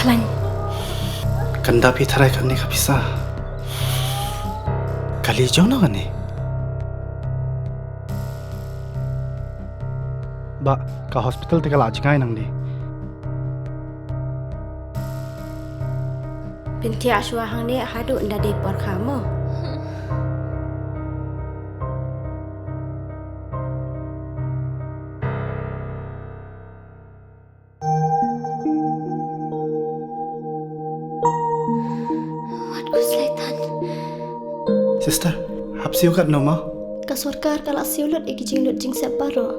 Klan. Kanda pi tharai kan ni kapisa. Kali jauh na kan ni. Ba, ka hospital te kala jingai nang ni. Binti aswa hang ni hadu nda de por kamu. Sister, hap siu kat no ma? Kasurkar kalau siulut iki jing separo.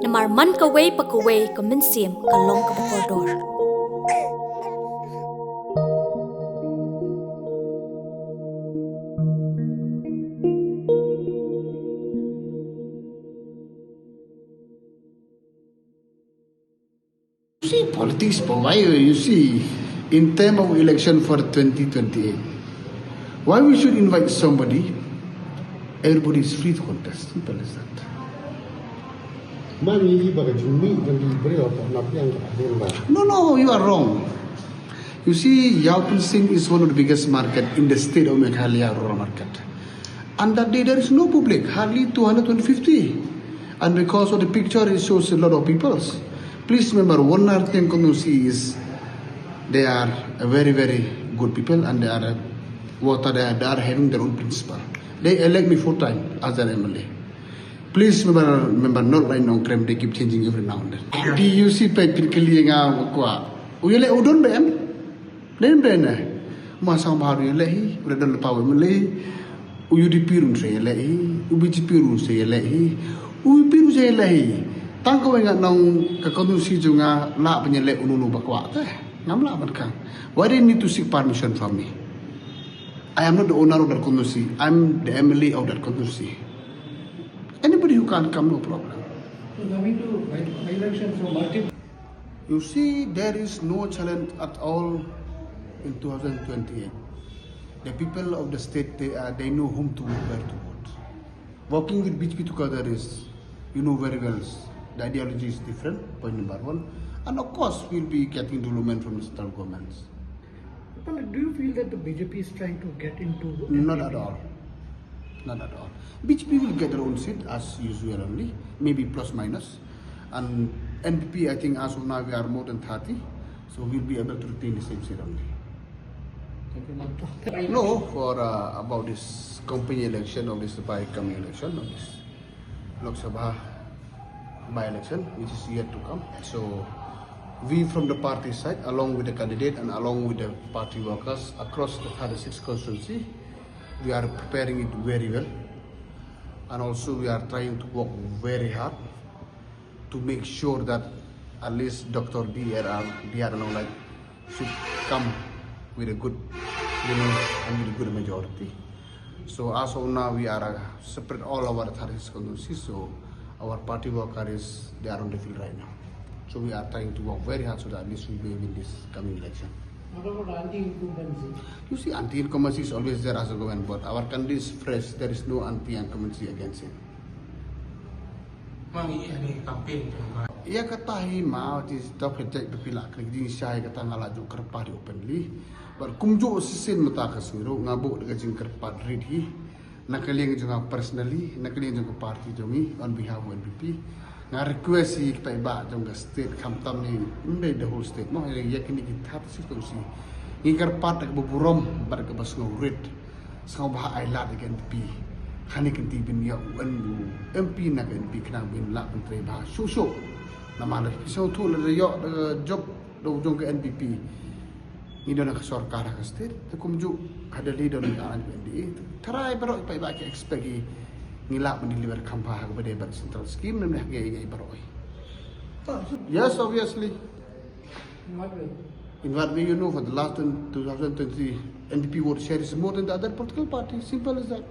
Namar man ka way pa ka way ka minsim ka long ka bakordor. See, politics, why you see, in terms of election for 2028, why we should invite somebody, everybody is free to contest. Simple as that. No, you are wrong. You see, Yaupun Singh is one of the biggest market in the state of Meghalaya rural market. And that day there is no public, hardly 250. And because of the picture, it shows a lot of people. Please remember, one Nartiang community is, they are a very, very good people, and they are Wyrta, they are having their own principle. They elect me 4 times as their MLA. Please remember, not right now, they keep changing every now and then. Do you see practically nga kwa? Uyele udon ba em? Nen ba na? Masang baharu yelehi, udah dalam pawe melehi. Uyu di pirun saya yelehi, ubi di pirun saya yelehi, ubi pirun saya yelehi. Tangkau ingat nong kekondusi juga la penyelek ununu bakwa teh ngam la berkang. Why they need to seek permission from me? I am not the owner of that kondusi. I'm the MLA of that kondusi. Anybody who can't come, no problem. You see, there is no challenge at all in 2028. The people of the state, they know whom to vote, where to vote. Working with BHP together is, you know very well, the ideology is different, point number 1. And of course, we'll be getting development from the central governments. But do you feel that the BJP is trying to get into... Not at all. Not at all. BJP will get their own seat as usual only, maybe plus minus. And NPP, I think as of now we are more than 30, so we'll be able to retain the same seat only. No, for about this company election or this by-coming election or this Lok Sabha by-election, which is yet to come. So we from the party side, along with the candidate and along with the party workers across the 36 constituency, we are preparing it very well. And also we are trying to work very hard to make sure that at least Dr. deilang like should come with a good and with a good majority. So as of now, we are separate all our 36 constituencies. So our party workers, they are on the field right now. So we are trying to work very hard so that at least we will win this coming election. What about anti-incumbency? You see, anti-incumbency is always there as a government, but our country is fresh. There is no anti-incumbency against it. Ia kata hima di stop project berpilak kerja saya kata ngalaju kerpa di openly, but kumjo sisin mata kasiro ngabuk dengan jing kerpa ready. Nakaliang juga personally, nakaliang juga party jomi on behalf of NPP. Nga request si kita iba juga state kamtam ni, hindi the whole state. No, ia kini kita sih tu si. Ngi kerpa tak berburom bar ke bas ngawrit, sang bah ailat dengan NPP. Kani kenti bin ya UN MP nak NPP kena bin lak menteri bah susu. Nama ada pisau tu le yo job do jong ke NPP. Ini dah nak sorkar ke state, tu kumju ada leader ni anak NDA. Terai baru ipai ba ke expect ngilak mendeliver kampah kepada bar central scheme dan nak gay baroi. Yes, obviously. In what way you know for the last 2020 NPP vote share is more than the other political parties. Simple as that.